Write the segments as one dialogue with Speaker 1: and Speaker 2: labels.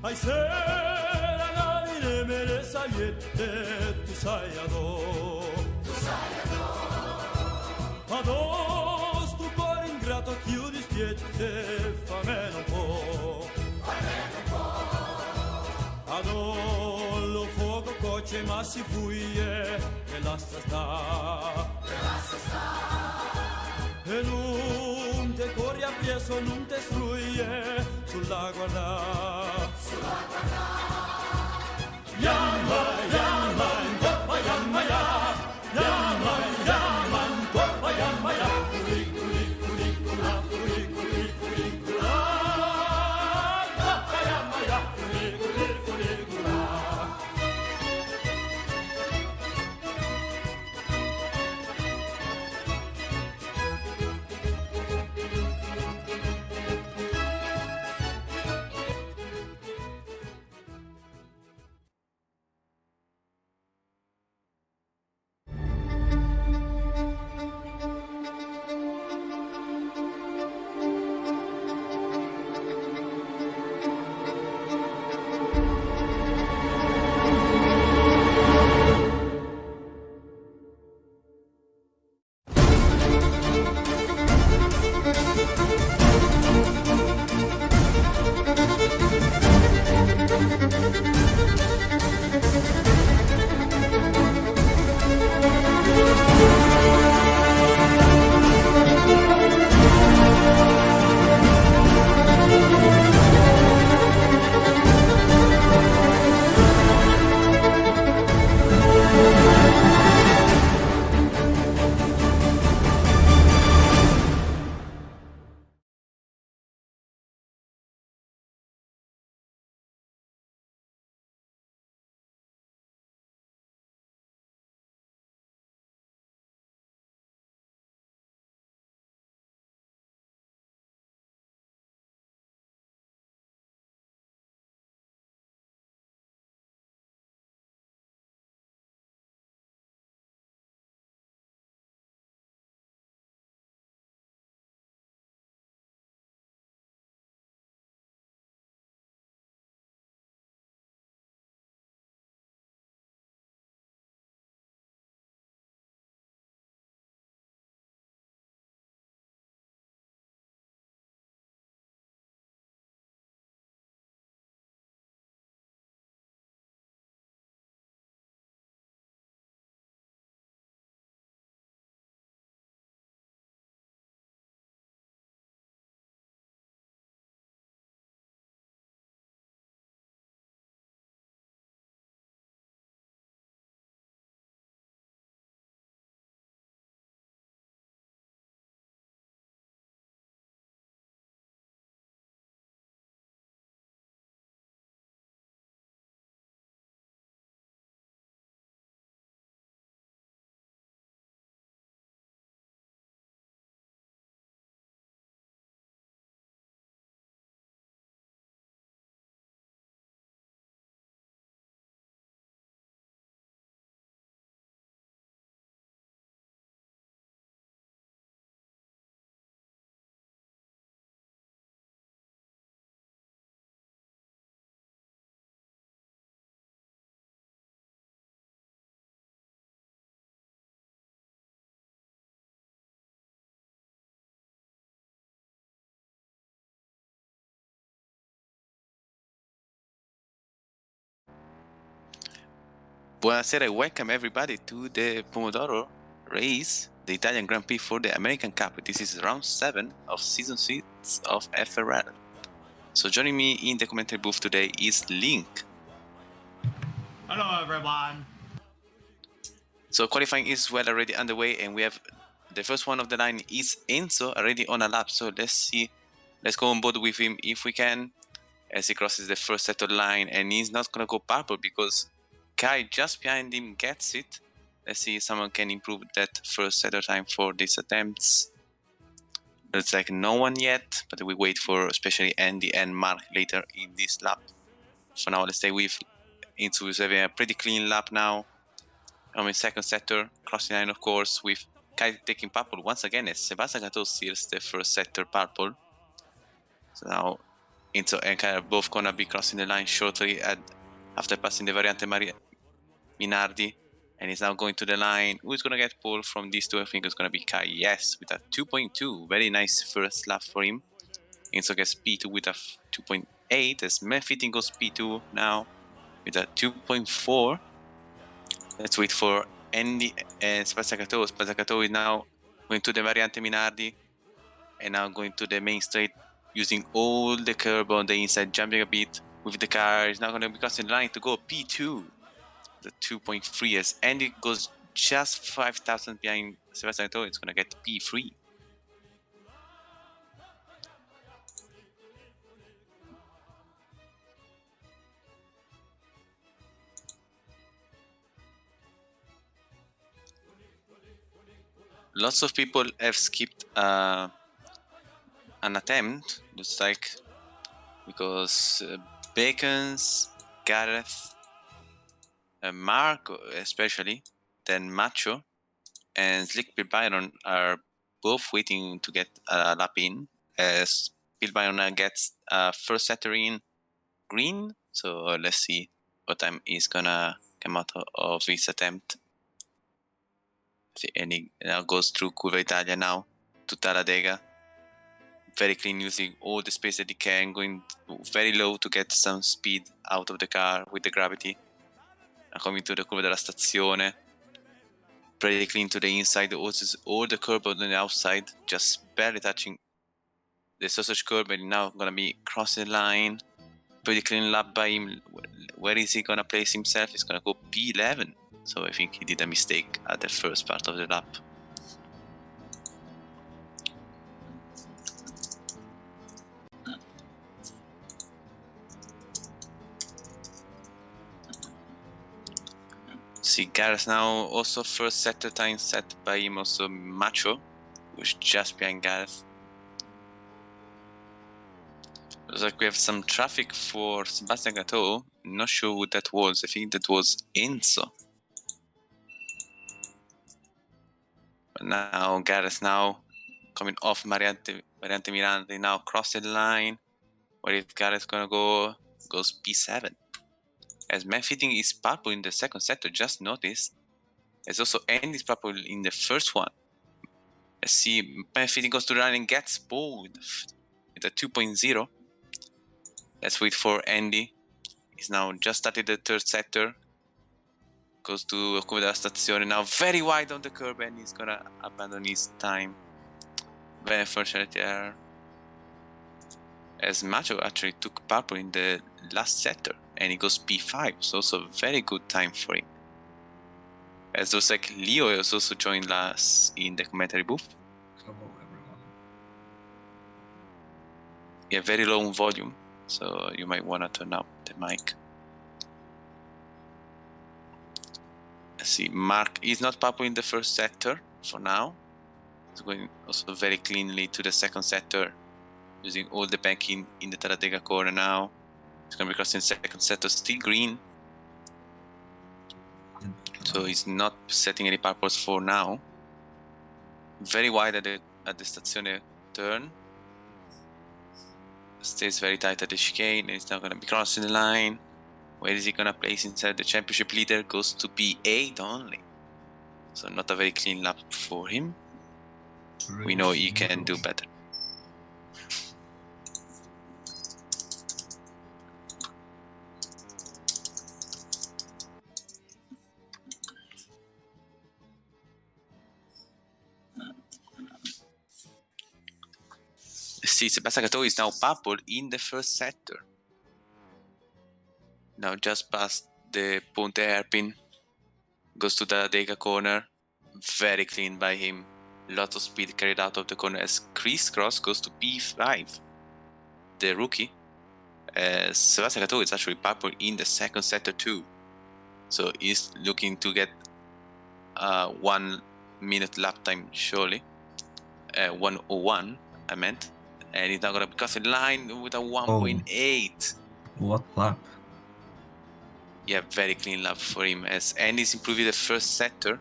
Speaker 1: Ai serenali nelle le sagliette, tu sai adò sto cuore ingrato chiudi spiette, famene un po', adò lo fuoco coce ma si fuie e lascia sta, e non te corri appresso, non te struie sulla guarda. Yamma, yamma, yamma, yamma, yamma, yamma, yamma, yamma, culi, culi, culi, cula, culi, culi, culi, cula. Yamma, yamma, culi, culi, culi, cula.
Speaker 2: Buonasera and welcome everybody to the Pomodoro race, the Italian Grand Prix for the American Cup. This is round 7 of season 6 of FRL. So joining me in the commentary booth today is Link.
Speaker 3: Hello everyone.
Speaker 2: So qualifying is well already underway, and we have the first one of the line is Enzo already on a lap. So let's go on board with him if we can, as he crosses the first set of line, and he's not gonna go purple because Kai just behind him gets it. Let's see if someone can improve that first set of time for these attempts. Looks like no one yet, but we wait for especially Andy and Mark later in this lap. So now let's stay with Enzo, who's having a pretty clean lap now. On his second setter, crossing line of course, with Kai taking purple once again as Sebastian Gato steals the first setter purple. So now Enzo and Kyle are both gonna be crossing the line shortly after passing the Variante Minardi, and he's now going to the line. Who's gonna get pole from these two? I think it's gonna be Kai. Yes, with a 2.2, very nice first lap for him. Enzo gets P2 with a 2.8 as Mefitting goes P2 now with a 2.4. Let's wait for Andy and Spazzacatò. Spazzacatò is now going to the Variante Minardi and now going to the main straight using all the curb on the inside, jumping a bit with the car. He's now going to be crossing the line to go P2. The 2.3 as Andy goes just 5,000 behind Spazzacatò. It's going to get P3. Lots of people have skipped an attempt, looks like, because Bacon's, Gareth, Mark especially, then Macho, and Slick Bill Byron are both waiting to get a lap in, as Bill Byron gets first setter in green. So let's see what time he's gonna come out of his attempt. And he now goes through Curva Italia now to Talladega. Very clean, using all the space that he can, going very low to get some speed out of the car with the gravity. Now coming to the Curva della Stazione. Pretty clean to the inside, also all the curb on the outside, just barely touching the sausage curb, and now gonna be crossing the line. Pretty clean lap by him. Where is he gonna place himself? He's gonna go P11. So I think he did a mistake at the first part of the lap. See, Gareth now also first setter time set by him, also Macho, who's just behind Gareth. Looks like we have some traffic for Sebastian Gatto. Not sure who that was. I think that was Enzo. But now Gareth now coming off Variante Miranda, now crossing the line. Where is Gareth gonna go? Goes P7. As Manfitting is purple in the second sector, just noticed. As also Andy's purple in the first one. Let's see, Manfitting goes to the line and gets pulled with a 2.0. Let's wait for Andy. He's now just started the third sector. Goes to Curva della Stazione, now very wide on the curb, and he's gonna abandon his time. Very unfortunate there. As Macho actually took purple in the last sector, and he goes P5, so also very good time for him. As looks like Leo has also joined us in the commentary booth.
Speaker 3: Hello everyone.
Speaker 2: Yeah, very low volume, so you might want to turn up the mic. Let's see, Mark is not purple in the first sector for now. He's going also very cleanly to the second sector, using all the banking in the Talladega corner now. He's going to be crossing second sector, still green. So he's not setting any purples for now. Very wide at the Stazione turn. Stays very tight at the chicane, and he's now going to be crossing the line. Where is he going to place inside? The championship leader goes to P8 only. So not a very clean lap for him. We know he can do better. See, Sebastian Gatto is now purple in the first sector. Now just past the Ponte Hairpin. Goes to the Dega corner. Very clean by him. Lots of speed carried out of the corner as Crisscross goes to P5. The rookie. Sebastian Gatto is actually purple in the second sector too. So he's looking to get 1 minute lap time surely. 1:01 I meant. And he's now going to be crossing the line with a 1.8.
Speaker 3: What lap?
Speaker 2: Yeah, very clean lap for him as Andy's improving the first sector.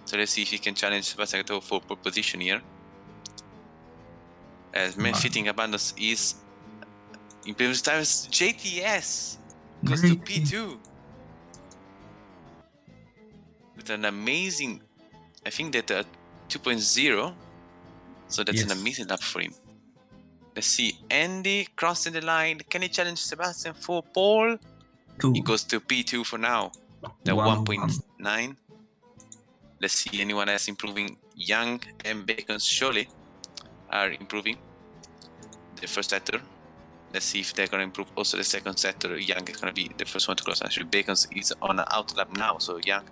Speaker 2: So let's see if he can challenge Sebastian Gatto for pole position here. As Manfitting abandons his In previous times, JTS goes to P2 with an amazing, I think that 2.0, so that's an
Speaker 3: Yes.
Speaker 2: amazing lap for him. Let's see, Andy crossing the line. Can he challenge Sebastian for pole?
Speaker 3: Two.
Speaker 2: He goes to P2 for now. The
Speaker 3: 101.
Speaker 2: 1.9. Let's see anyone else improving. Young and Bacon surely are improving. The first setter. Let's see if they're gonna improve also the second setter. Young is gonna be the first one to cross. Actually, Bacon is on an out lap now, so Young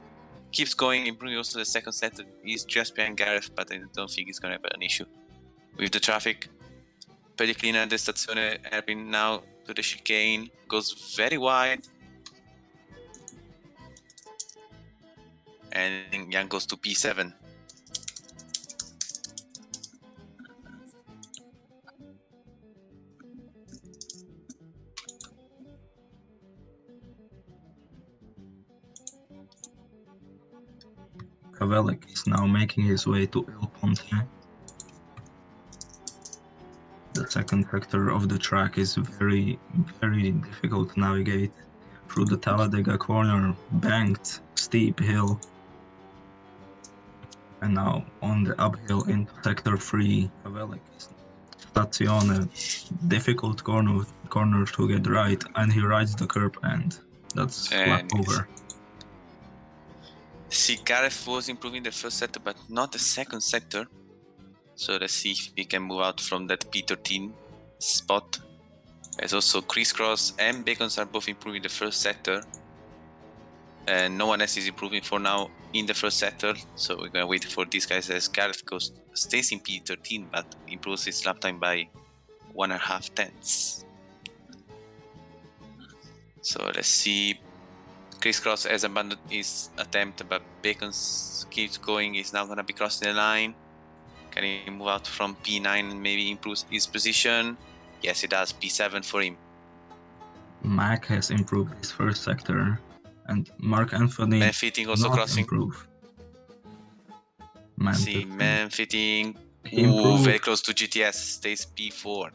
Speaker 2: keeps going, improving also the second setter. He's just behind Gareth, but I don't think he's gonna have an issue with the traffic. Pretty clean at the Stazione Erpin now to the chicane. Goes very wide. And Young goes to P7.
Speaker 3: Kavelik is now making his way to Il Ponte. The second sector of the track is very, very difficult to navigate through the Talladega corner, banked, steep hill. And now on the uphill into sector 3, Kavelik is Stazione, difficult corner to get right, and he rides the curb and that's lap over.
Speaker 2: See, Gareth was improving the first sector, but not the second sector. So let's see if he can move out from that P13 spot. There's also Crisscross and Bacons are both improving the first sector. And no one else is improving for now in the first sector. So we're gonna wait for these guys as Gareth stays in P13, but improves his lap time by 1.5 tenths. So let's see. Crisscross has abandoned his attempt, but Bacon keeps going. He's now gonna be crossing the line. Can he move out from P9 and maybe improve his position? Yes, he does. P7 for him.
Speaker 3: Mac has improved his first sector, and Mark Anthony
Speaker 2: Manfitting also
Speaker 3: not
Speaker 2: crossing.
Speaker 3: improve.
Speaker 2: See, Manfitting.
Speaker 3: Improved.
Speaker 2: Very close to GTS. Stays P4.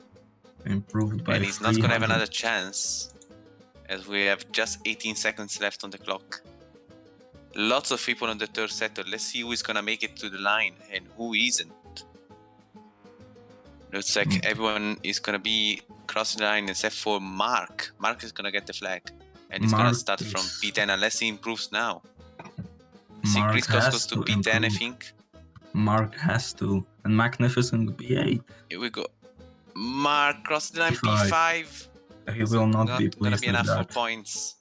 Speaker 3: Improved by
Speaker 2: And he's not gonna have
Speaker 3: 300.
Speaker 2: another chance, as we have just 18 seconds left on the clock. Lots of people on the third sector. Let's see who is gonna make it to the line and who isn't. Looks like everyone is gonna be crossing the line except for Mark. Mark is gonna get the flag, and he's gonna start from P10 unless he improves now. See, Crisscross goes to P10, I think.
Speaker 3: Mark has to, and Magnificent P8.
Speaker 2: Here we go. Mark crossing the line P5.
Speaker 3: He will not be
Speaker 2: gonna
Speaker 3: pleased
Speaker 2: be
Speaker 3: with
Speaker 2: enough for
Speaker 3: that.
Speaker 2: points.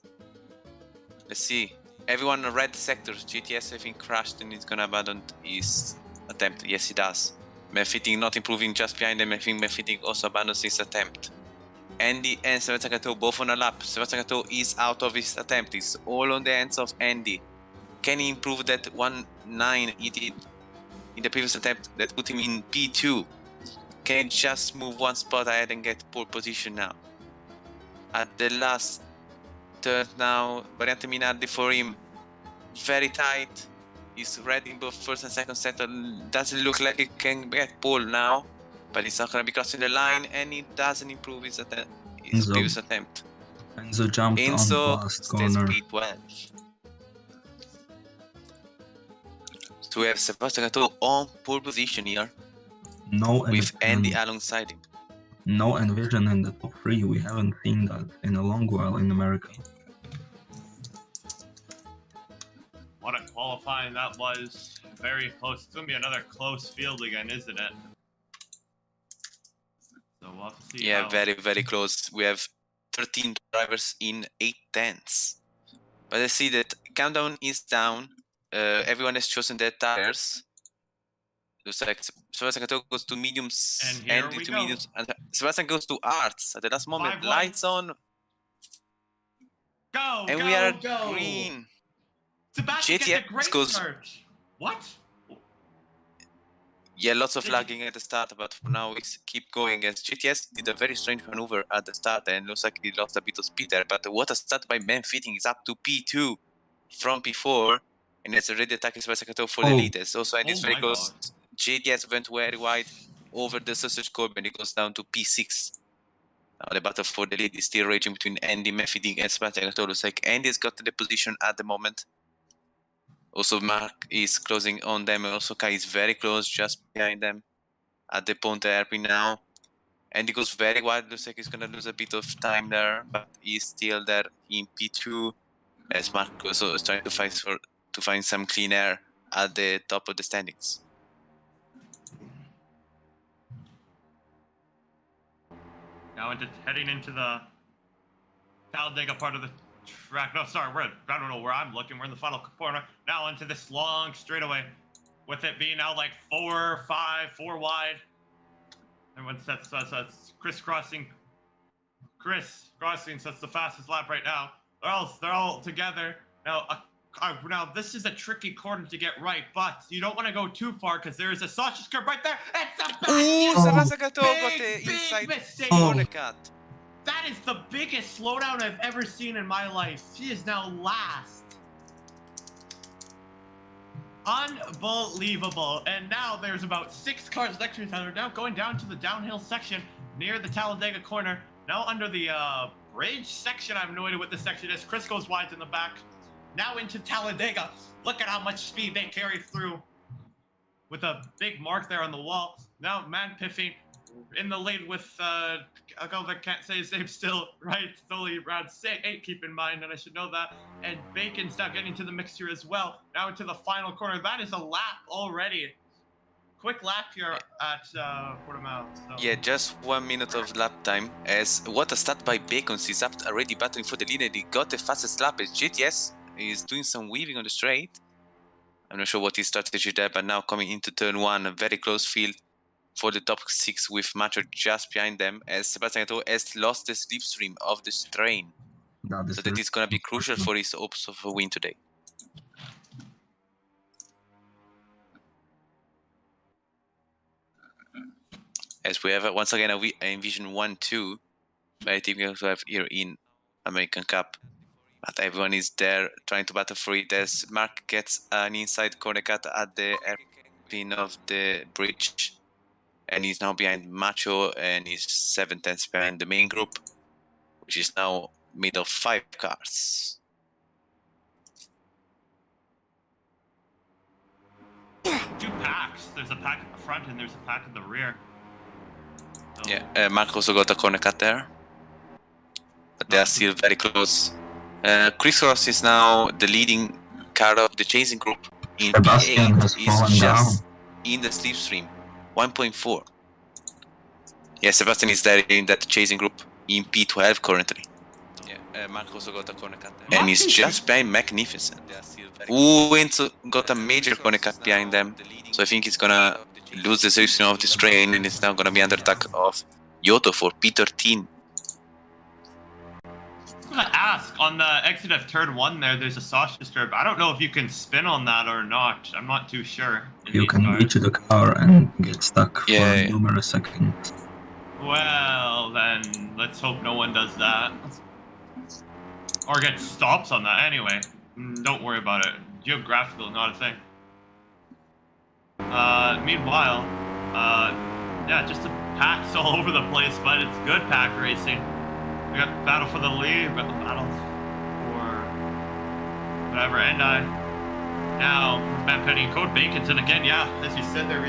Speaker 2: Let's see. Everyone in red sectors. GTS I think crashed and he's gonna abandon his attempt. Yes, he does. Manfitting not improving just behind him. I think Manfitting also abandons his attempt. Andy and Sebastian Cato both on a lap. Sebastian Cato is out of his attempt. It's all on the hands of Andy. Can he improve that 1.9 he did in the previous attempt that put him in P2? Can he just move one spot ahead and get pole position now? At the last turn now, Variante Minardi for him. Very tight. He's red in both first and second sector. Doesn't look like he can get pole now. But he's not going to be crossing the line and he doesn't improve his previous attempt.
Speaker 3: Enzo jumped on the last corner.
Speaker 2: P12. So we have Sebastian Cato on pole position here. With Andy alongside him.
Speaker 3: No Envision in the top 3. We haven't seen that in a long while in America.
Speaker 4: What a qualifying that was. Very close. It's going to be another close field again, isn't it? So we'll have to see.
Speaker 2: Yeah, very, very close. We have 13 drivers in 8 tenths. But I see that countdown is down. Everyone has chosen their tires. Looks like Sebastian goes to mediums,
Speaker 4: and Andy to
Speaker 2: mediums, and Sebastian goes to arts at the last moment.
Speaker 4: 5
Speaker 2: lights on.
Speaker 4: Go,
Speaker 2: and
Speaker 4: go,
Speaker 2: we are
Speaker 4: go.
Speaker 2: green.
Speaker 4: Sebastian gets a great start. What?
Speaker 2: Yeah, lots of lagging at the start, but for now we keep going as GTS did a very strange maneuver at the start and looks like he lost a bit of speed there. But what a start by Manfitting is up to P2 from P4, and it's already attacking Sebastian for the leaders. Also, and it's very close. JDS went very wide over the sausage curb and it goes down to P6. Now the battle for the lead is still raging between Andy, Mephidig, and Sebastian Gatto. Looks like Andy's got the position at the moment. Also, Mark is closing on them. Also, Kai is very close, just behind them at the Ponte Airpin now. Andy goes very wide. Looks like he's gonna lose a bit of time there, but he's still there in P2. As Mark also is trying to find some clean air at the top of the standings.
Speaker 4: Now heading into the Talladega part of the track. No, sorry, I don't know where I'm looking. We're in the final corner. Now into this long straightaway, with it being now like 4 wide. Everyone sets us crisscrossing. Chris crossing sets the fastest lap right now. They're all together now. Now this is a tricky corner to get right, but you don't want to go too far because there is a sausage curve right there. It's a
Speaker 2: Sebastian Gatto got the inside corner cut.
Speaker 4: That is the biggest slowdown I've ever seen in my life. She is now last. Unbelievable. And now there's about 6 cars next to each other. Now going down to the downhill section near the Talladega corner. Now under the bridge section. I have no idea what this section is. Chris goes wide in the back. Now into Talladega. Look at how much speed they carry through. With a big mark there on the wall. Now man piffing in the lead with a girl that can't say his name still, right? It's only round 8, keep in mind, and I should know that. And Bacon's now getting to the mixture as well. Now into the final corner. That is a lap already. Quick lap here at Portimao. So.
Speaker 2: Yeah, just 1 minute of lap time. As what a start by Bacon. He's up already battling for the lead, and he got the fastest lap. As GTS is doing some weaving on the straight. I'm not sure what his strategy there, but now coming into turn 1, a very close field for the top 6 with Macho just behind them, as Sebastian Gatto has lost the slipstream of the strain. So that is going to be crucial for his hopes of a win today. As we have once again a Envision 1-2 by the team we also have here in American Cup. But everyone is there trying to battle for it as Mark gets an inside corner cut at the airpin of the bridge. And he's now behind Macho and he's 7/10 behind the main group, which is now made of 5 cars.
Speaker 4: 2 packs. There's a pack at the front and there's a pack at the rear. So.
Speaker 2: Yeah, Mark also got a corner cut there. But they are still very close. Chris Ross is now the leading car of the chasing group in P8. He's just in the slipstream. 1.4. Yeah, Sebastian is there in that chasing group in P12 currently. Yeah, Mark also got a corner cut there. And he's just behind Magnificent. Enzo got a major corner cut behind them. So I think he's gonna lose the section of this train and it's now gonna be under attack of Yoto for P13.
Speaker 4: I'm gonna ask, on the exit of turn 1 there's a sausage curve. I don't know if you can spin on that or not. I'm not too sure.
Speaker 3: You can reach the car and get stuck for numerous seconds.
Speaker 4: Well, then let's hope no one does that. Or get stops on that anyway. Don't worry about it. Geographical, not a thing. Meanwhile, yeah, just a packs all over the place, but it's good pack racing. We got the battle for the lead, we got the battle for whatever, and now Matt Penny and Code Bacon's, and again, yeah, as you said there,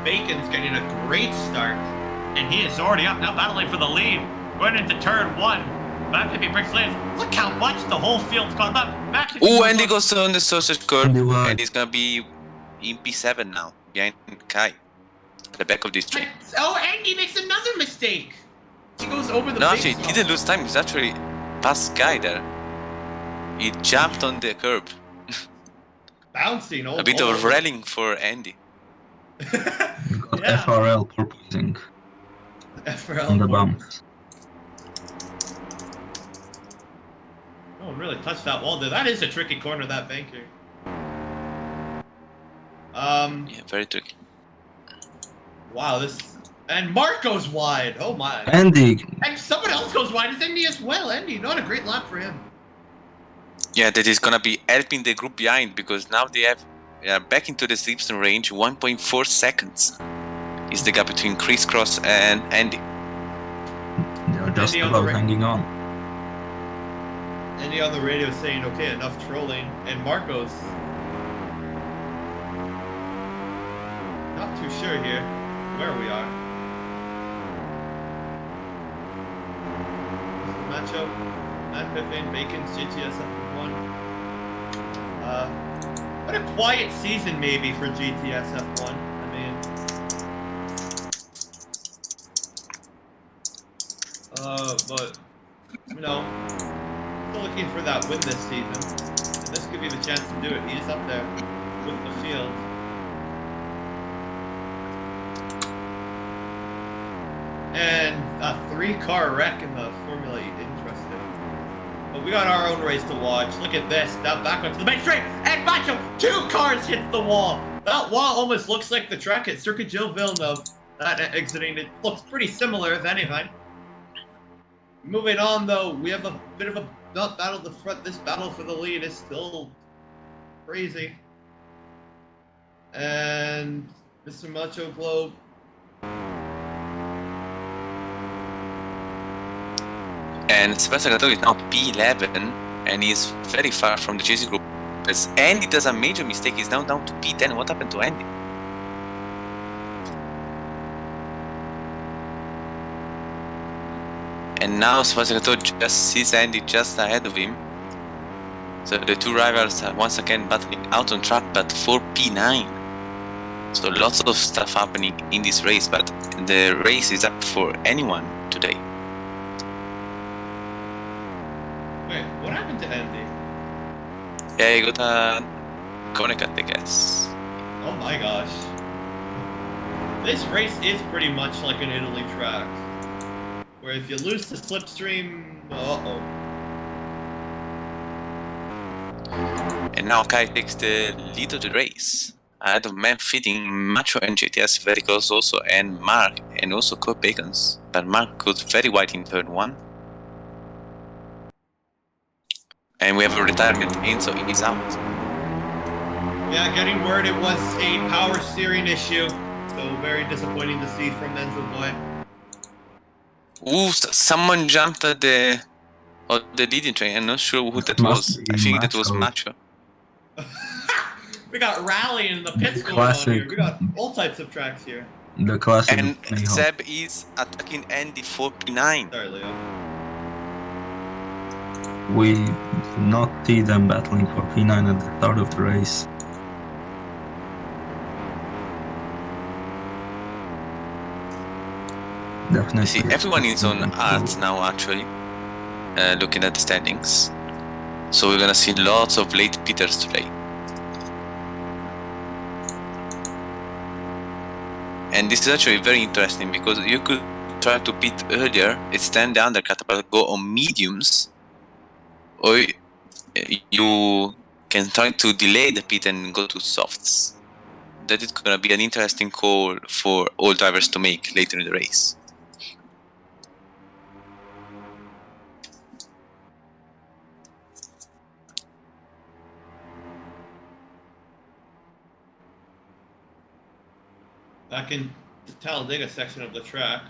Speaker 4: Bacon's getting a great start, and he is already up now battling for the lead, going into turn 1. Matt Penny breaks lanes. Look how much the whole field's gone up.
Speaker 2: Oh, and he goes on the sausage curve, and he's gonna be in P7 now, behind Kai, at the back of this train.
Speaker 4: Oh, and he makes another mistake. He goes over the
Speaker 2: No, actually, he didn't lose time. He's actually past Guy there. He jumped on the curb.
Speaker 4: Bouncing.
Speaker 2: A bit of rallying for Andy.
Speaker 3: Yeah. FRL porpoising.
Speaker 4: FRL
Speaker 3: on the bumps.
Speaker 4: No one really touched that wall there. That is a tricky corner, that banking.
Speaker 2: Yeah, very tricky.
Speaker 4: Wow, this... And Mark goes wide. Oh my.
Speaker 3: Andy.
Speaker 4: And someone else goes wide. It's Andy as well. Andy, not a great lap for him.
Speaker 2: Yeah, that is gonna be helping the group behind because now they are back into the slipstream range. 1.4 seconds is the gap between Chris Cross and Andy.
Speaker 3: They are just
Speaker 4: Andy on
Speaker 3: about hanging on.
Speaker 4: Andy on the radio saying, okay, enough trolling. And Marcos, not too sure here where we are. Matchup, Matt Piffin, Bacon's GTS F1. What a quiet season maybe for GTS F1. I mean, but you know, still looking for that win this season, and this could be the chance to do it. He's up there with the field. And a 3-car wreck in the Formula E. Interesting. But we got our own race to watch. Look at this. Now back onto the main straight. And Macho, 2 cars hit the wall. That wall almost looks like the track at Circuit Gilles Villeneuve. That exiting, it looks pretty similar, if anything. Moving on, though, we have a bit of a not battle to the front. This battle for the lead is still crazy. And Mr. Macho Globe.
Speaker 2: And Sebastian Gatto is now P11 and he's very far from the chasing group. As Andy does a major mistake, he's now down to P10. What happened to Andy? And now Sebastian Gatto just sees Andy just ahead of him. So the two rivals are once again battling out on track, but for P9. So lots of stuff happening in this race, but the race is up for anyone today.
Speaker 4: Wait, what happened to Andy?
Speaker 2: Yeah, he got a corner cut, I guess.
Speaker 4: Oh my gosh. This race is pretty much like an Italy track, where if you lose the slipstream, uh-oh.
Speaker 2: And now Kai takes the lead of the race. Ahead of man fitting, Macho and JTS very close also, and Mark, and also Kurt Bacons. But Mark got very wide in turn 1. And we have a retirement Enzo is out.
Speaker 4: Yeah, getting word it was a power steering issue, so very disappointing to see from Enzo Boy.
Speaker 2: Ooh, someone jumped at the leading train. I'm not sure who that was. I think that was Macho.
Speaker 4: We got rally in the pits going on here. We got all types of tracks here.
Speaker 3: The classic.
Speaker 2: And Seb is attacking Andy for P9.
Speaker 4: Sorry, Leo.
Speaker 3: We did not see them battling for P9 at the start of the race. Definitely.
Speaker 2: You see, everyone is on arts now, actually, looking at the standings. So we're gonna see lots of late pitters today. And this is actually very interesting because you could try to pit earlier, extend the undercut, but go on mediums, or you can try to delay the pit and go to softs. That is gonna be an interesting call for all drivers to make later in the race.
Speaker 4: Back in the Talladega section of the track.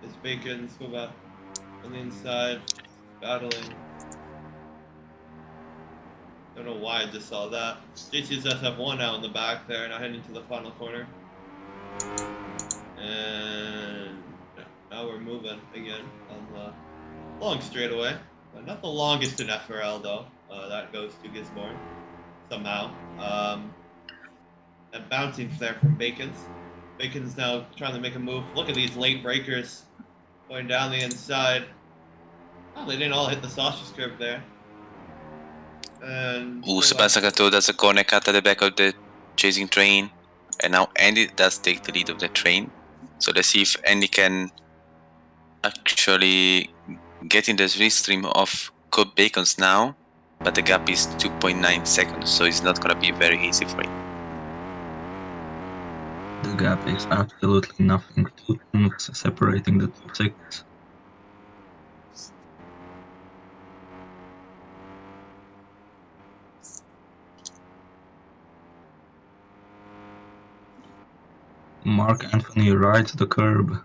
Speaker 4: It's Bacon, Scuba on the inside, battling. Don't know why I just saw that. JT's SF1 now in the back there, now heading to the final corner. And now we're moving again on the long straightaway. Not the longest in FRL though. That goes to Gisborne somehow. And bouncing there from Bacon's. Bacon's now trying to make a move. Look at these late breakers going down the inside. Oh, they didn't all hit the sausage curve there. And
Speaker 2: Sebastian Gatto does a corner cut at the back of the chasing train. And now Andy does take the lead of the train. So let's see if Andy can actually get in the slipstream of Cobb Bacon's now. But the gap is 2.9 seconds, so it's not gonna be very easy for him.
Speaker 3: The gap is absolutely nothing. 2 tenths separating the top 6. Mark Anthony rides the curb.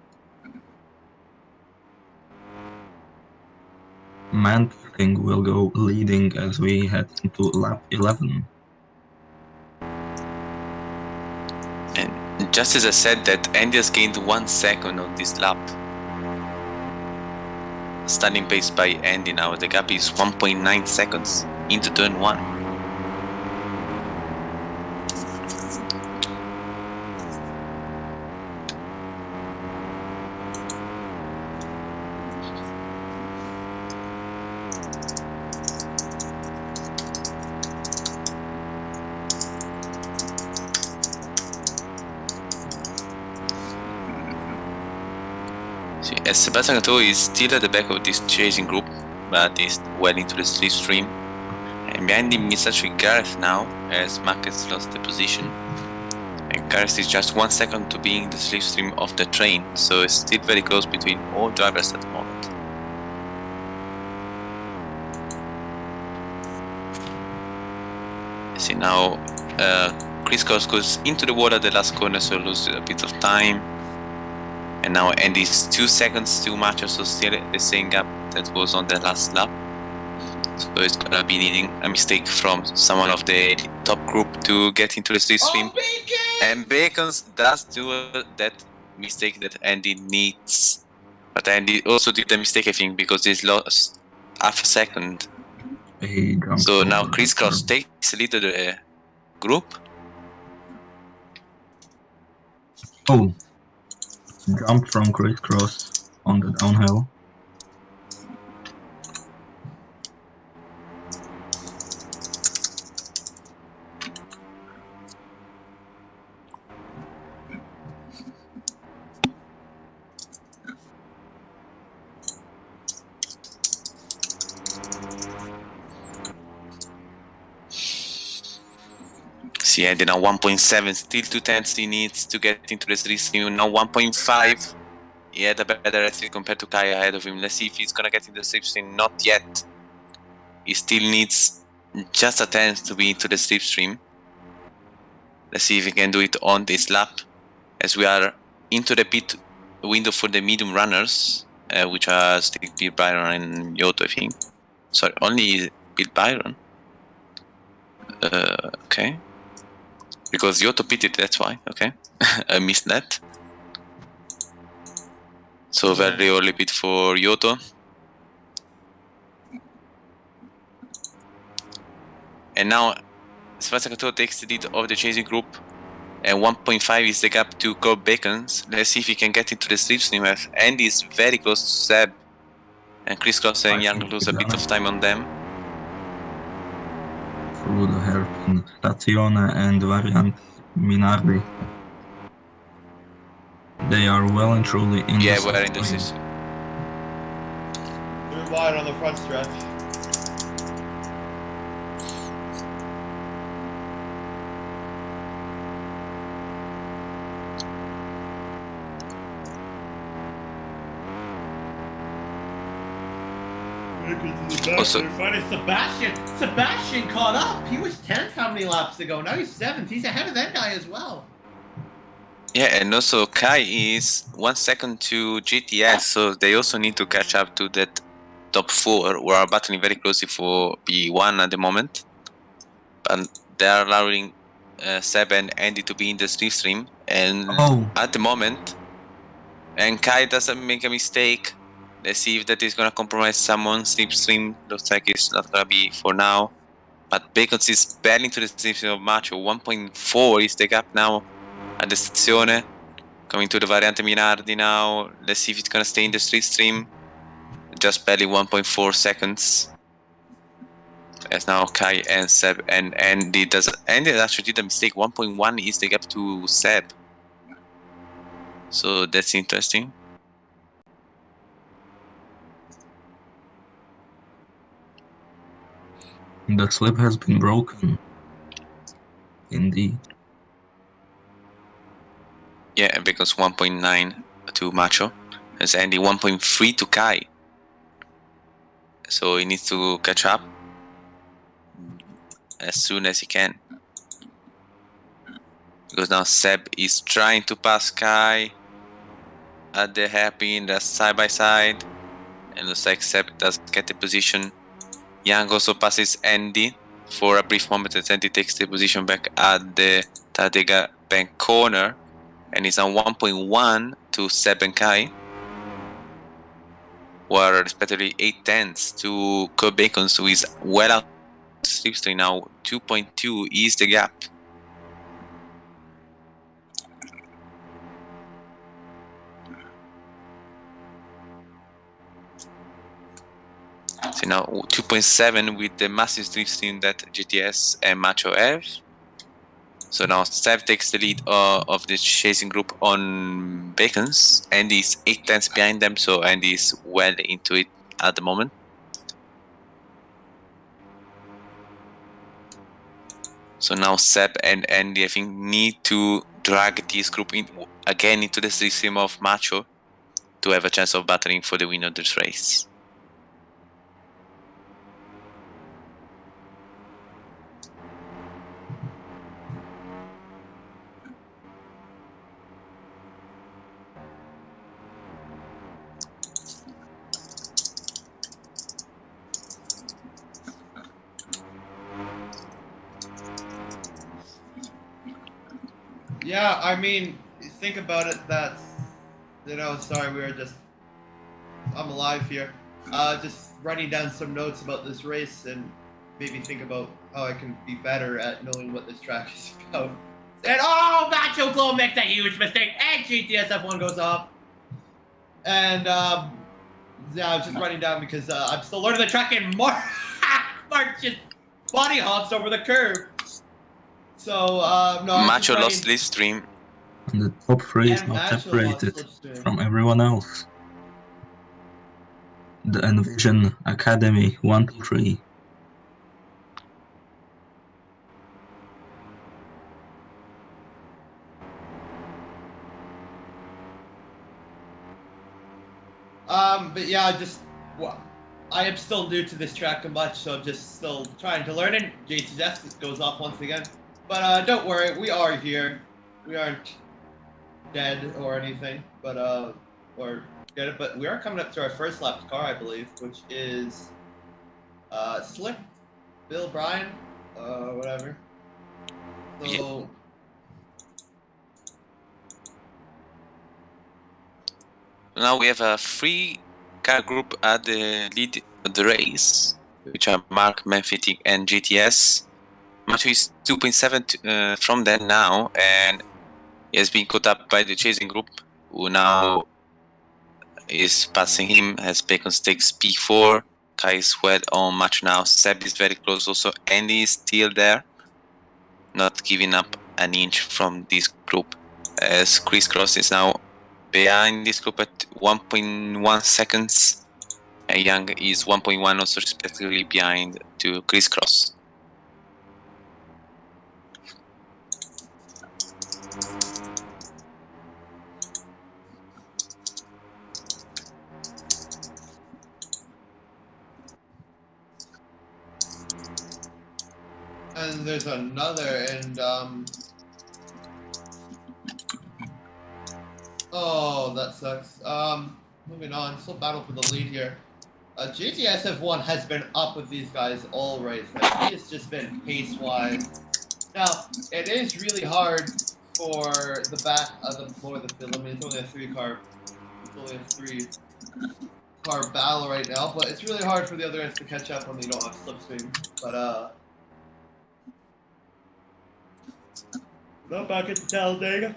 Speaker 3: Manthing will go leading as we head into lap 11.
Speaker 2: And just as I said that Andy has gained 1 second on this lap. Standing pace by Andy now, the gap is 1.9 seconds into turn 1. As Sebastian Cato is still at the back of this chasing group, but is well into the slipstream. And behind him is actually Gareth now, as Marcus lost the position. And Gareth is just 1 second to being the slipstream of the train, so it's still very close between all drivers at the moment. See now, Chris Cross goes into the wall at the last corner, so loses a bit of time. And now Andy's 2 seconds too much, so still the same gap that was on the last lap. So it's gonna be needing a mistake from someone of the top group to get into the slipstream. And Bacon does do that mistake that Andy needs. But Andy also did the mistake, I think, because he's lost half a second. So now Chris Cross takes the lead of the group.
Speaker 3: Oh. Jump from Chris Cross on the downhill.
Speaker 2: See, Andy now 1.7, still 2 tenths he needs to get into the slipstream. Now 1.5. He had a better exit compared to Kai ahead of him. Let's see if he's gonna get into the slipstream. Not yet. He still needs just a tenth to be into the slipstream. Let's see if he can do it on this lap, as we are into the pit window for the medium runners, which are still Bill Byron and Yoto, I think. Sorry, only Bill Byron. Okay. Because Yoto pitted, that's why. Okay. I missed that. So very early pit for Yoto. And now Sebastian Cato takes the lead of the chasing group. And 1.5 is the gap to Cobb Bacons. Let's see if he can get into the slipstream. Andy is very close to Seb. And Chris Cross and Young lose a bit of time on them.
Speaker 3: Through the hairpin, Stazione and Variant Minardi. They are well and truly in the
Speaker 2: Yeah, we're in the system.
Speaker 4: They're wide on the front stretch.
Speaker 2: Also,
Speaker 4: Finally, Sebastian caught up. He was 10th how many laps ago? Now he's 7th. He's ahead of that guy as well.
Speaker 2: yeah, and also Kai is 1 second to GTS, so they also need to catch up to that top 4 who are battling very closely for P1 at the moment. But they are allowing Seb and Andy to be in the slipstream, and at the moment, and Kai doesn't make a mistake. Let's see if that is gonna compromise someone's slipstream. Looks like it's not gonna be for now. But Bacons is barely into the slipstream of Macho. 1.4 is the gap now at the Stazione. Coming to the Variante Minardi now. Let's see if it's gonna stay in the slipstream. Just barely 1.4 seconds. As now Kai and Seb and Andy actually did a mistake. 1.1 is the gap to Seb. So that's interesting.
Speaker 3: The slip has been broken. Indeed.
Speaker 2: Yeah, because 1.9 to Macho. As Andy 1.3 to Kai. So he needs to catch up as soon as he can. because now Seb is trying to pass Kai at the hairpin. That's side by side, and looks like Seb does get the position. Young also passes Andy for a brief moment, and Andy takes the position back at the Talladega Bank corner, and is on 1.1 to Seb and Kai, were respectively 8/10 to Kurt Bacon, who is well out slipstream now. 2.2 is the gap. So now 2.7 with the massive slipstream that GTS and Macho have. So now Seb takes the lead of the chasing group on Bacon's. Andy is 8/10 behind them, so Andy is well into it at the moment. So now Seb and Andy, I think, need to drag this group in again into the slipstream of Macho to have a chance of battling for the win of this race.
Speaker 4: Yeah, I mean, think about it. That's, sorry, I'm alive here. Just writing down some notes about this race and maybe think about how I can be better at knowing what this track is about. And Macho Glow makes a huge mistake, and GTSF1 goes off. And yeah, I was just writing down because I'm still learning the track, and Mark just body hops over the curve. So no.
Speaker 2: Macho lost slipstream.
Speaker 3: And the top three is not separated from everyone else. The Envision Academy 1 to 3.
Speaker 4: But yeah, I am still new to this track much, so I'm just still trying to learn it. JTS goes off once again. But don't worry, we are here. We aren't dead or anything, but but we are coming up to our first lap car, I believe, which is Slick, Bill Bryan, whatever. So
Speaker 2: now we have a 3-car group at the lead of the race, which are Mark, Manfitting, and GTS. Macho is 2.7 from them now, and he has been caught up by the chasing group, who now is passing him as Bacon takes P4. Kai is well on Macho now. Seb is very close also. Andy is still there, not giving up an inch from this group, as Crisscross is now behind this group at 1.1 seconds, and Young is 1.1 also respectively behind to Crisscross.
Speaker 4: and there's another, and oh, that sucks. Moving on, still battle for the lead here. GTSF1 has been up with these guys all race. Like, he has just been pace-wise. Now, it is really hard for the back of the field. I mean, it's only a 3-car. It's only a 3-car battle right now, but it's really hard for the other guys to catch up when they don't have slipstream. But not back at the Talladega.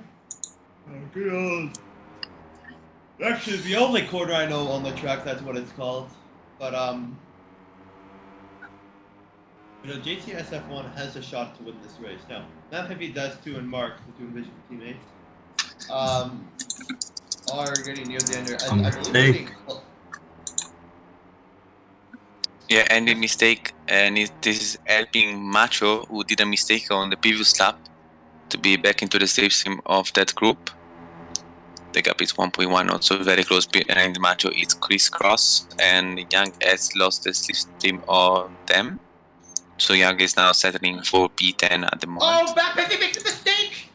Speaker 4: Good old. Actually, the only corner I know on the track, that's what it's called. But JTSF1 has a shot to win this race. Now, not if he does too, and Mark, the two Envision teammates, are getting near the end here. I believe
Speaker 2: yeah, and the mistake, and this is helping Macho, who did a mistake on the previous lap, to be back into the slipstream of that group. The gap is 1.1, also very close behind Macho. It's Crisscross, and Young has lost the slipstream on them. So Young is now settling for P10 at the moment.
Speaker 4: Oh, Backpassing makes a mistake!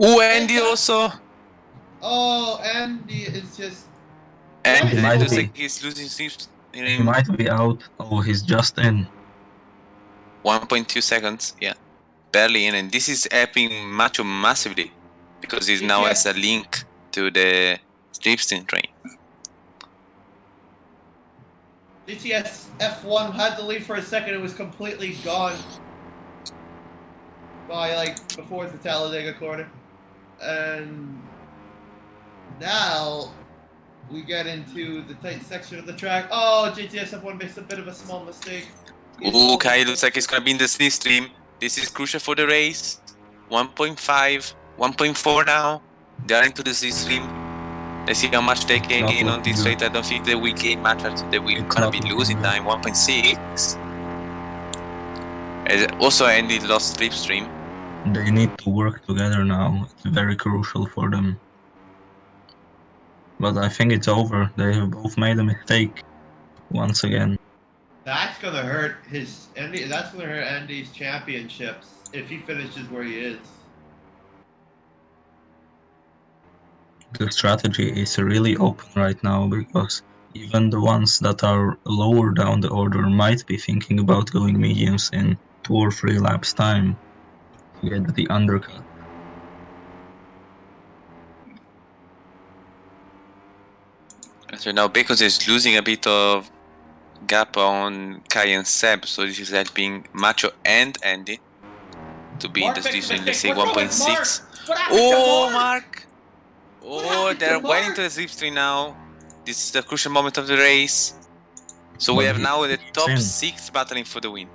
Speaker 2: Ooh, Andy also.
Speaker 4: Oh, Andy is just.
Speaker 2: And
Speaker 3: He
Speaker 2: it
Speaker 3: might
Speaker 2: looks
Speaker 3: be.
Speaker 2: like he's losing sleep.
Speaker 3: He might be out. Oh, he's just in.
Speaker 2: 1.2 seconds, yeah. Barely in, and this is helping Macho massively because he's now as a link to the slipstream train.
Speaker 4: GTS F1 had the lead for a second. It was completely gone by like before the Talladega corner, and now we get into the tight section of the track. Oh, GTS F1 makes a bit of a small mistake.
Speaker 2: Ooh, Kai looks like he's gonna be in the slipstream. This is crucial for the race. 1.5, 1.4 now. They are into the slipstream. Let's see how much they can gain on this rate. I don't think they will gain much. They will gonna be losing time. 1.6. Also, Andy lost slipstream.
Speaker 3: They need to work together now. It's very crucial for them. But I think it's over. They have both made a mistake once again.
Speaker 4: That's gonna hurt Andy. That's gonna hurt Andy's championships if he finishes where he is.
Speaker 3: The strategy is really open right now because even the ones that are lower down the order might be thinking about going mediums in 2 or 3 laps time to get the undercut.
Speaker 2: So now Bacon is losing a bit of gap on Kai and Seb, so this is helping Macho and Andy to be in the slipstream. Let's say 1.6. Oh, Mark! Oh, they're well into the slipstream now. This is the crucial moment of the race. So we have now the top 6 battling for the win.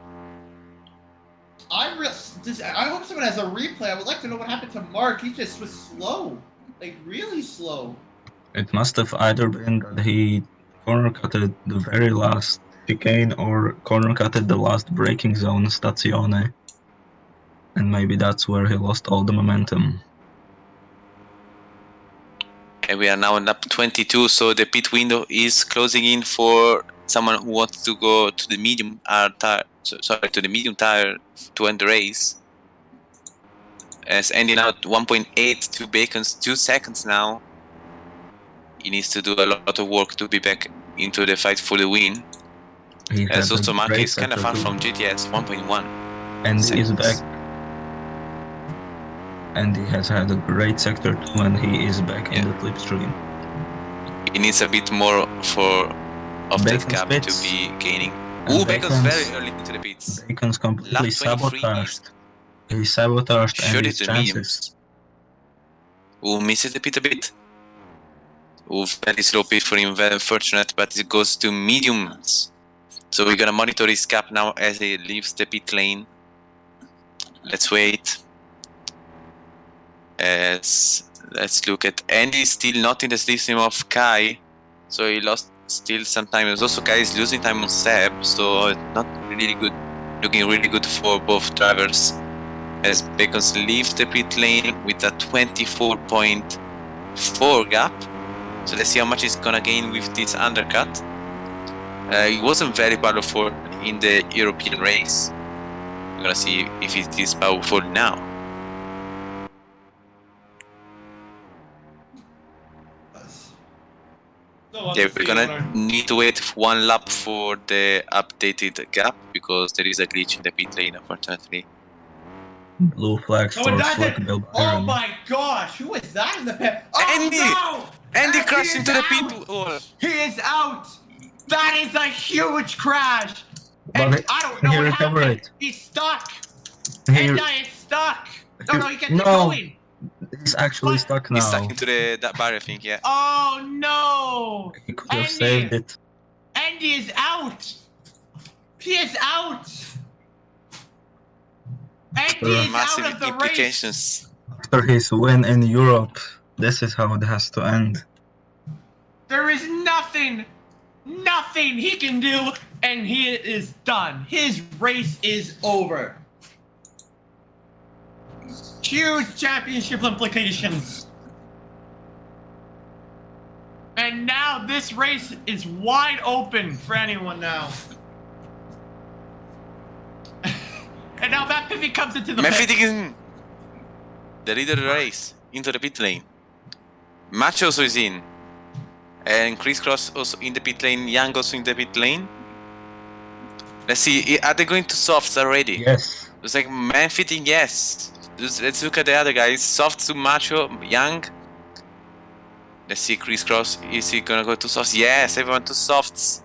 Speaker 4: I hope someone has a replay. I would like to know what happened to Mark. He just was slow, like really slow.
Speaker 3: It must have either been that he corner-cutted the very last chicane or corner-cutted the last braking zone, Stazione. And maybe that's where he lost all the momentum.
Speaker 2: And we are now in lap 22, so the pit window is closing in for someone who wants to go to the medium tire, to the medium tire to end the race. As Andy now at 1.8 to Bacon's 2 seconds now. He needs to do a lot of work to be back into the fight for the win. As also Mark is kind of far from GTS, 1.1.
Speaker 3: And he's back. And he has had a great sector 2 and he is back in the slipstream.
Speaker 2: He needs a bit more of that gap to be gaining. Ooh, Bacon's very early into the pits.
Speaker 3: Bacon's completely sabotaged. He sabotaged Andy's chances.
Speaker 2: Ooh, misses the pit a bit. Ooh, very slow pit for him, very unfortunate, but it goes to mediums. So we're gonna monitor his gap now as he leaves the pit lane. Let's wait. Let's look at Andy, still not in the slipstream of Kai, so he lost still some time. Also, Kai is losing time on Seb, so it's not really good, looking really good for both drivers. As Bacons leaves the pit lane with a 24.4 gap. So let's see how much he's gonna gain with this undercut. It wasn't very powerful in the European race. We're gonna see if it is powerful now. Yeah, we're gonna need to wait 1 lap for the updated gap because there is a glitch in the pit lane, unfortunately.
Speaker 3: Blue flags for Slackbill.
Speaker 4: Oh my gosh, who is that in the pit? Oh,
Speaker 2: Andy!
Speaker 4: no!
Speaker 2: Andy crashed into the pit wall.
Speaker 4: He is out! That is a huge crash!
Speaker 3: But
Speaker 4: And I don't know what happened. He's stuck! Andy is stuck! No, he can't keep going!
Speaker 3: He's actually stuck now.
Speaker 2: He's stuck into that barrier thing, yeah.
Speaker 4: Oh no!
Speaker 3: He could have saved it.
Speaker 4: Andy is out! He is out! Andy is
Speaker 2: massive
Speaker 4: out of the
Speaker 2: implications.
Speaker 4: race!
Speaker 3: After his win in Europe, this is how it has to end.
Speaker 4: There is nothing he can do, and he is done. His race is over. Huge championship implications. And now this race is wide open for anyone now. And now Matt Piffy comes into the pit.
Speaker 2: The the leader of the race, into the pit lane. Match also is in. And Crisscross also in the pit lane, Young also in the pit lane. Let's see, are they going to softs already?
Speaker 3: Yes.
Speaker 2: It's like man fitting, yes. Let's look at the other guys. Soft to Macho, Young. Let's see, Crisscross, is he gonna go to softs? Yes, everyone to softs.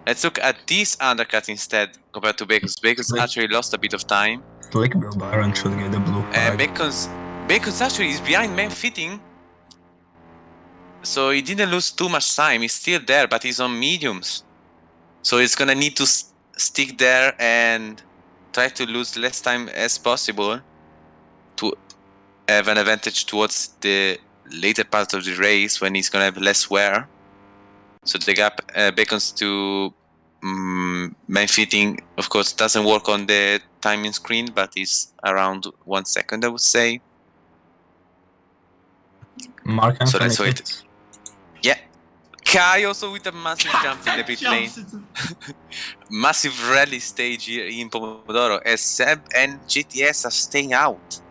Speaker 2: Let's look at this undercut instead compared to Bacon's. Bacon's actually lost a bit of time.
Speaker 3: Slick Bill Byron should get the blue flag.
Speaker 2: Bacon's actually is behind man fitting. So he didn't lose too much time. He's still there, but he's on mediums. So he's gonna need to stick there and try to lose less time as possible to have an advantage towards the later part of the race when he's gonna have less wear. So the gap Bacon's to man fitting, of course, doesn't work on the timing screen, but is around 1 second, I would say.
Speaker 3: Mark Anthony.
Speaker 2: So that's why it. Yeah. Kai also with a massive jump in the pit lane. Massive rally stage here in Pomodoro as Seb and GTS are staying out.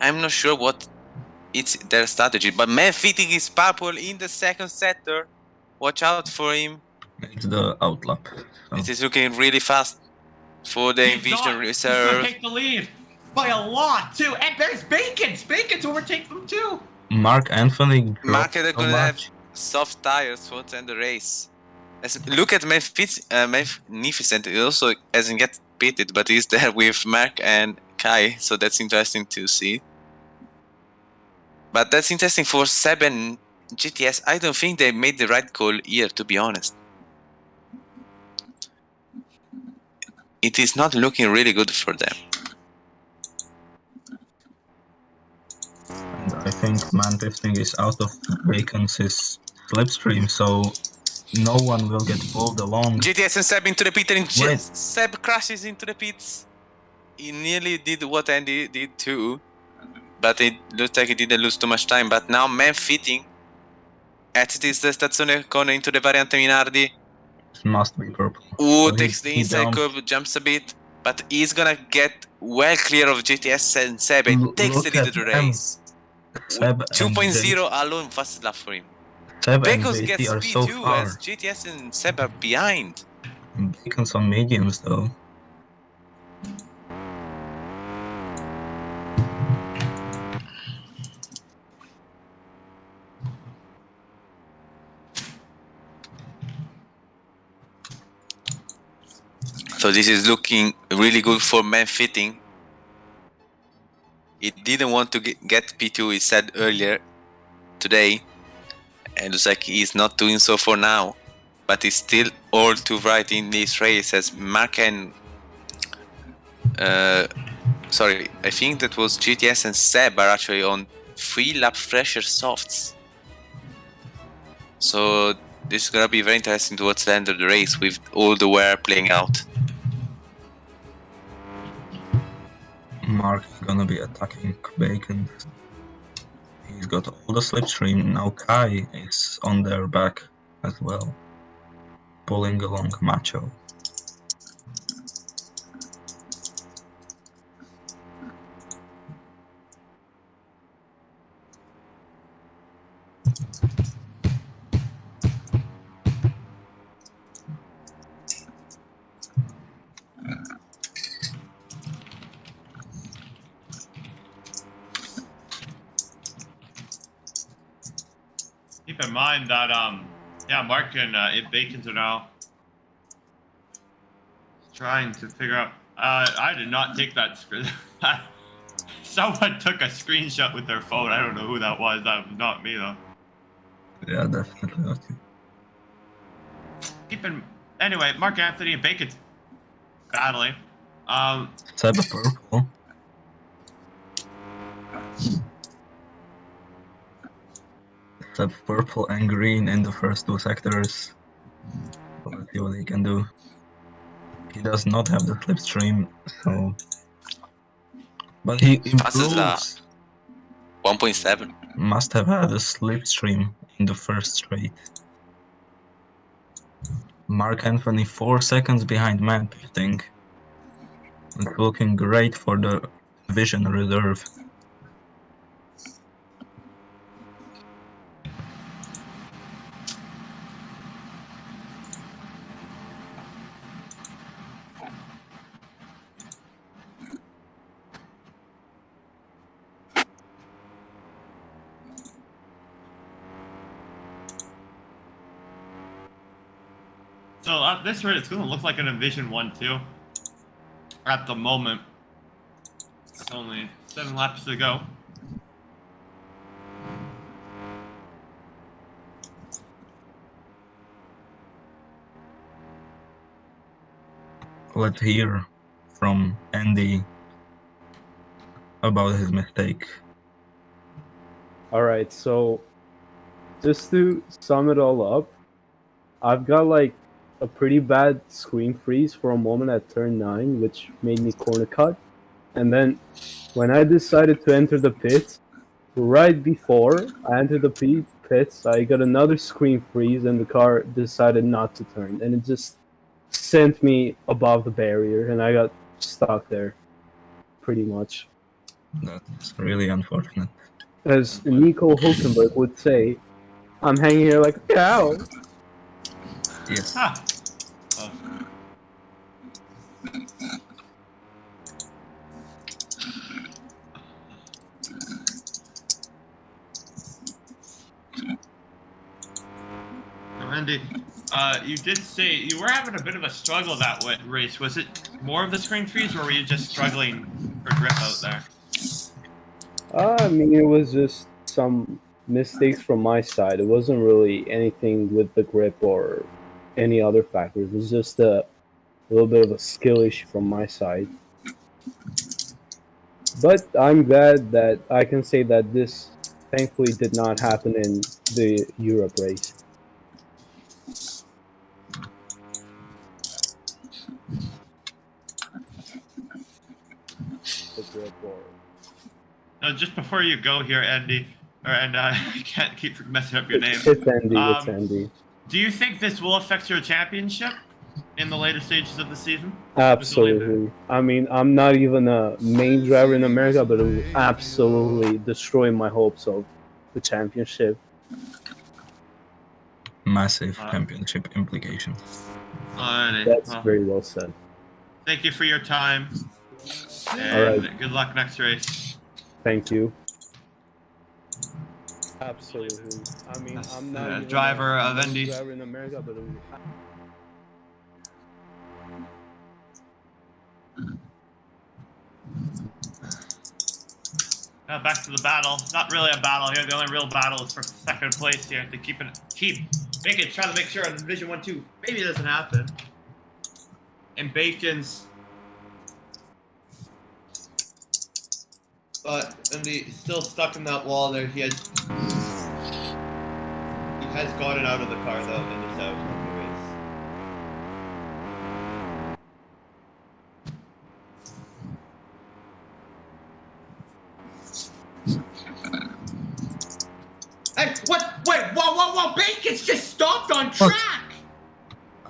Speaker 2: I'm not sure what it's their strategy, but man fitting is purple in the second sector. Watch out for him.
Speaker 3: It's the outlap. So.
Speaker 2: It is looking really fast for the Envision Reserve.
Speaker 4: He's gonna take the lead by a lot too, and there's Bacon's. Bacon's overtake them too.
Speaker 3: Mark Anthony.
Speaker 2: Mark is gonna have soft tires for to end the race. Look at Magnificent. He also hasn't get pitted, but he's there with Mark and Kai, so that's interesting to see. But that's interesting for Seb and GTS. I don't think they made the right call here, to be honest. It is not looking really good for them.
Speaker 3: And I think man drifting is out of Bacon's slipstream, so no one will get pulled along.
Speaker 2: GTS and Seb into the pit, and Seb crashes into the pits. He nearly did what Andy did too, but it looks like he didn't lose too much time. But now man fitting at this stazione corner into the Variante Minardi.
Speaker 3: Must be purple.
Speaker 2: Ooh, so takes the inside curve, jumps a bit, but he's gonna get well clear of GTS and Seb and takes the lead of the race. 2.0 alone fast lap for him. Bacon's gets P2 so as GTS and Seb are behind.
Speaker 3: Bacon's on mediums though.
Speaker 2: So this is looking really good for man fitting. He didn't want to get P2, he said earlier today. And looks like he's not doing so for now. But he's still all too right in this race as Mark and... sorry, I think that was GTS and Seb are actually on 3 lap fresher softs. So this is gonna be very interesting towards the end of the race with all the wear playing out.
Speaker 3: Mark is gonna be attacking Bacon. He's got all the slipstream. Now Kai is on their back as well, pulling along Macho.
Speaker 4: Keep in mind that yeah, Mark and Bacon's are now trying to figure out. I did not take that screen. Someone took a screenshot with their phone. I don't know who that was. That was not me though.
Speaker 3: Yeah, definitely not you.
Speaker 4: Anyway, Mark Anthony and Bacon battling.
Speaker 3: Seb purple. Seb purple and green in the first 2 sectors. Let's see what he can do. He does not have the slipstream, so... But he improves.
Speaker 2: 1.7.
Speaker 3: Must have had a slipstream in the first straight. Mark Anthony 4 seconds behind man pitting. It's looking great for the Vision Reserve.
Speaker 4: So at this rate, it's going to look like an Envision 1-2 at the moment. It's only 7 laps to go.
Speaker 3: Let's hear from Andy about his mistake.
Speaker 5: Alright, so just to sum it all up, I've got like a pretty bad screen freeze for a moment at turn 9, which made me corner cut. And then when I decided to enter the pits, right before I entered the pits, I got another screen freeze and the car decided not to turn. And it just sent me above the barrier and I got stuck there, pretty much.
Speaker 3: That's really unfortunate.
Speaker 5: As Nico Hulkenberg would say, I'm hanging here like a cow.
Speaker 3: Yes.
Speaker 4: Ah. Oh. Andy, you did say you were having a bit of a struggle that race. Was it more of the screen freeze, or were you just struggling for grip out there?
Speaker 5: I mean, it was just some mistakes from my side. It wasn't really anything with the grip or any other factors. It was just a little bit of a skill issue from my side. But I'm glad that I can say that this thankfully did not happen in the Europe race. The grip or...
Speaker 4: No, just before you go here, Andy, I can't keep messing up your name.
Speaker 5: It's Andy, it's Andy.
Speaker 4: Do you think this will affect your championship in the later stages of the season?
Speaker 5: Absolutely. I mean, I'm not even a main driver in America, but it will absolutely destroy my hopes of the championship.
Speaker 3: Massive championship implications.
Speaker 4: Alrighty.
Speaker 5: That's very well said.
Speaker 4: Thank you for your time. And
Speaker 5: Alright.
Speaker 4: good luck next race.
Speaker 5: Thank you. Absolutely. I mean,
Speaker 4: That's
Speaker 5: I'm not
Speaker 4: the
Speaker 5: even
Speaker 4: driver
Speaker 5: a
Speaker 4: of
Speaker 5: main
Speaker 4: Indy.
Speaker 5: driver in America, but it will...
Speaker 4: Now back to the battle. Not really a battle here. The only real battle is for second place here to try to make sure in Division 1-2 maybe it doesn't happen. And Bacon's, but he's still stuck in that wall there. He has got it out of the car though, and it's out of the race. Hey, what? Wait, whoa! Bacon's just stopped on track!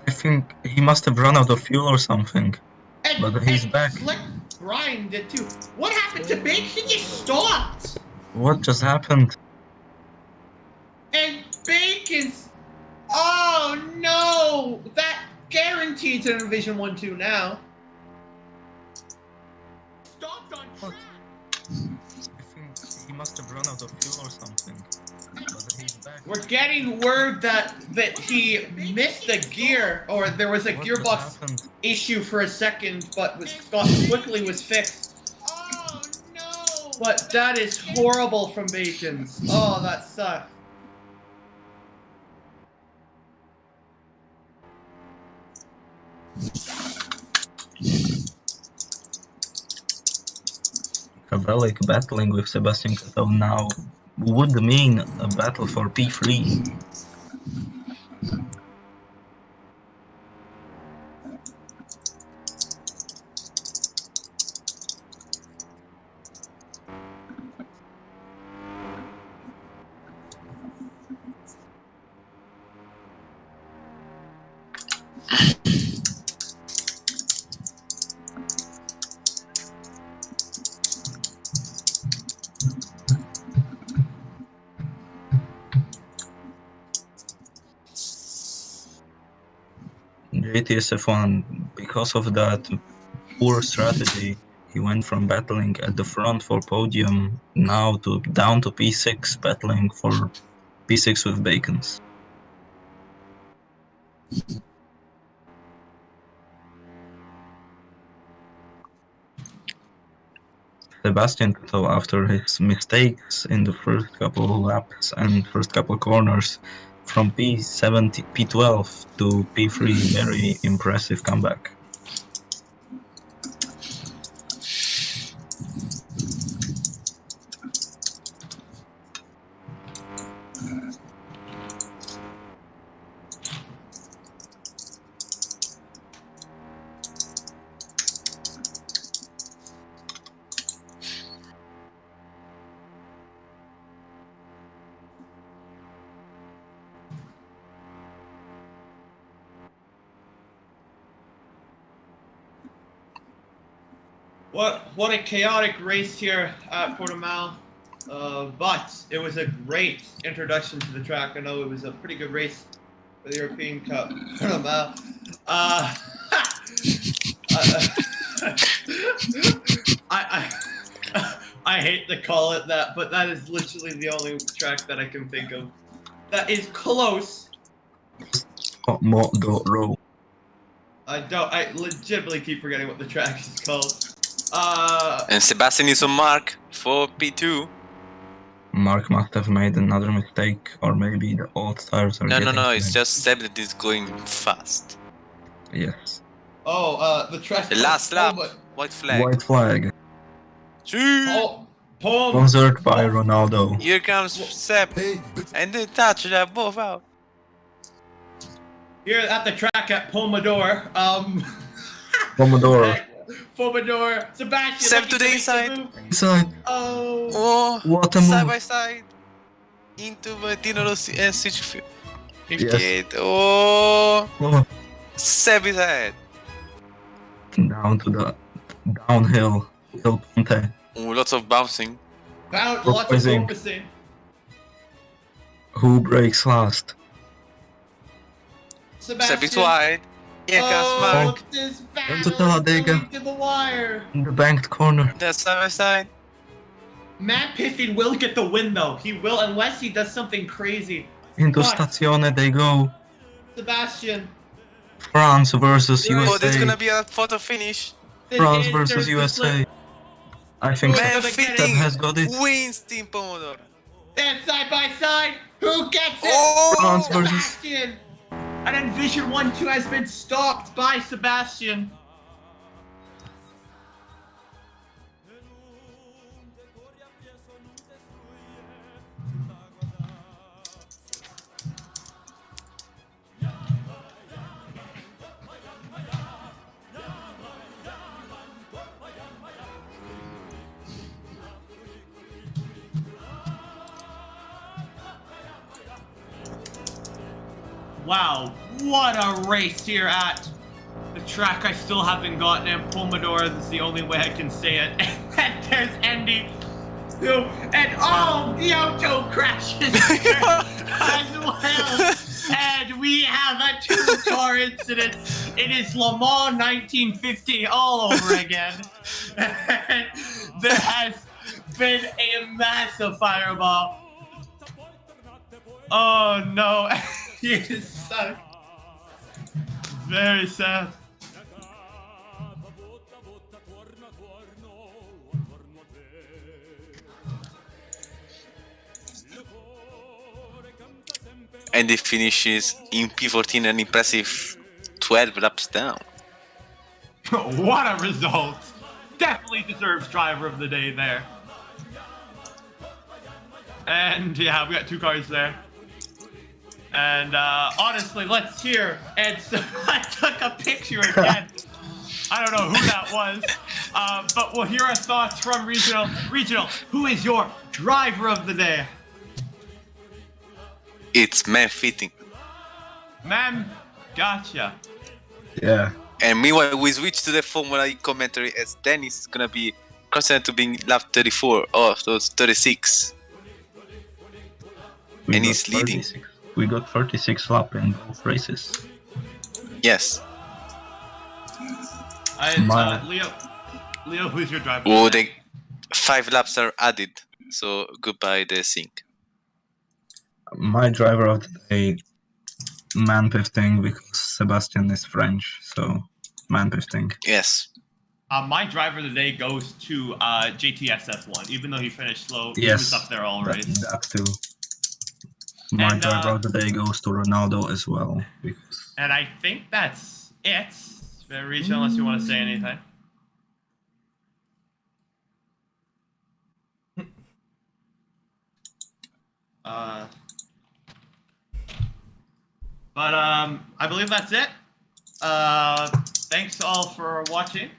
Speaker 3: I think he must have run out of fuel or something. But he's back.
Speaker 4: Slick Brian did too. What happened to Bacon? He just stopped!
Speaker 3: What just happened?
Speaker 4: And Bacon's... Oh no! That guaranteed to Division 1-2 now. Stopped on track!
Speaker 3: I think he must have run out of fuel or something. But he's back.
Speaker 4: We're getting word that he missed the gear, or there was a
Speaker 3: What
Speaker 4: gearbox
Speaker 3: just happened?
Speaker 4: issue for a second, but quickly was fixed. Oh no! But that is horrible from Bacon's. Oh, that sucks.
Speaker 3: Kabelik battling with Sebastian Vettel now would mean a battle for P3. JTSF1, because of that poor strategy, he went from battling at the front for podium now to down to P6, battling for P6 with Bacons. Sebastian Vettel, after his mistakes in the first couple of laps and first couple of corners, from P12 to P3, very impressive comeback.
Speaker 4: What a chaotic race here at Portimao. But it was a great introduction to the track. I know it was a pretty good race for the European Cup. Portimao. I hate to call it that, but that is literally the only track that I can think of that is close.
Speaker 3: Pomodoro.
Speaker 4: I legitimately keep forgetting what the track is called.
Speaker 2: And Sebastian is on mark for P2.
Speaker 3: Mark must have made another mistake, or maybe the old tires are getting
Speaker 2: No, it's
Speaker 3: bad.
Speaker 2: just Seb that is going fast.
Speaker 3: Yes.
Speaker 4: The track.
Speaker 2: The last lap, white flag.
Speaker 3: White flag. Sponsored by Ronaldo.
Speaker 2: Here comes Seb, and they touch that both out.
Speaker 4: Here at the track at Pomodoro,
Speaker 3: Pomodoro.
Speaker 4: Pomodoro, Sebastian.
Speaker 2: Seb to the inside.
Speaker 3: Inside.
Speaker 4: Oh,
Speaker 3: What a
Speaker 2: side
Speaker 3: move.
Speaker 2: by side into Valentino Rossi and switch 58.
Speaker 3: Yes.
Speaker 2: Oh,
Speaker 3: Oh,
Speaker 2: Seb is ahead.
Speaker 3: down to the downhill. Hill Ponte.
Speaker 2: Oh, lots of bouncing.
Speaker 4: lots of
Speaker 3: Proposing.
Speaker 4: focusing.
Speaker 3: Who breaks last?
Speaker 4: Sebastian.
Speaker 2: Seb is wide. Here comes Mark.
Speaker 4: This
Speaker 3: Into
Speaker 4: battle is
Speaker 3: Talladega.
Speaker 4: going to the wire.
Speaker 3: In the banked corner.
Speaker 2: That's side by side.
Speaker 4: Matt Piffin will get the win though. He will, unless he does something crazy.
Speaker 3: Into
Speaker 4: But-
Speaker 3: Stazione they go.
Speaker 4: Sebastian.
Speaker 3: France versus
Speaker 4: Oh,
Speaker 2: Oh,
Speaker 3: USA.
Speaker 2: there's gonna be a photo finish.
Speaker 3: France
Speaker 4: there's
Speaker 3: versus
Speaker 4: the
Speaker 3: USA. I think
Speaker 2: Man
Speaker 4: Seb
Speaker 2: fitting
Speaker 3: has got it.
Speaker 2: wins Team Pomodoro.
Speaker 4: And side by side, who gets it?
Speaker 2: Oh,
Speaker 3: France versus
Speaker 4: Sebastian! And then Vision 1-2 has been stopped by Sebastian. Wow, what a race here at the track I still haven't gotten in Pomodoro. That's the only way I can say it. And there's Andy, who, and oh, the auto crashes here as well. And we have a two-car incident. It is Le Mans 1950 all over again. There has been a massive fireball. Oh no. He is stuck. Very sad.
Speaker 2: And he finishes in P14 an impressive 12 laps down.
Speaker 4: What a result. Definitely deserves driver of the day there. And yeah, we got two cars there. And honestly, let's hear Ed. I took a picture again. I don't know who that was, but we'll hear our thoughts from Regional. Regional, who is your driver of the day?
Speaker 2: It's man fitting.
Speaker 4: Man, gotcha.
Speaker 3: Yeah.
Speaker 2: And meanwhile, we switch to the Formula E commentary as Dennis is gonna be considered to be lap 34 or those 36.
Speaker 3: We
Speaker 2: And
Speaker 3: got
Speaker 2: he's leading.
Speaker 3: 36. We got 36 lap in both races.
Speaker 2: Yes.
Speaker 4: Leo, who's your driver?
Speaker 2: Oh, the 5 laps are added. So goodbye the sync.
Speaker 3: My driver of the day, man pifting, because Sebastian is French, so man pifting.
Speaker 2: Yes.
Speaker 4: My driver of the day goes to JTSF1, even though he finished slow. He
Speaker 3: Yes,
Speaker 4: was up there all race.
Speaker 3: that too. My
Speaker 4: And,
Speaker 3: driver of the day goes to Ronaldo as well. Because
Speaker 4: And I think that's it. Region, unless you want to say anything. But I believe that's it. Thanks all for watching.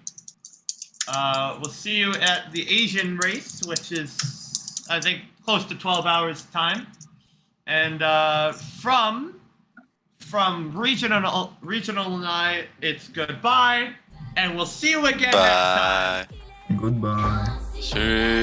Speaker 4: We'll see you at the Asian race, which is, I think, close to 12 hours time. And from regional and I, it's goodbye, and we'll see you again next time.
Speaker 2: Bye.
Speaker 3: goodbye.
Speaker 2: See.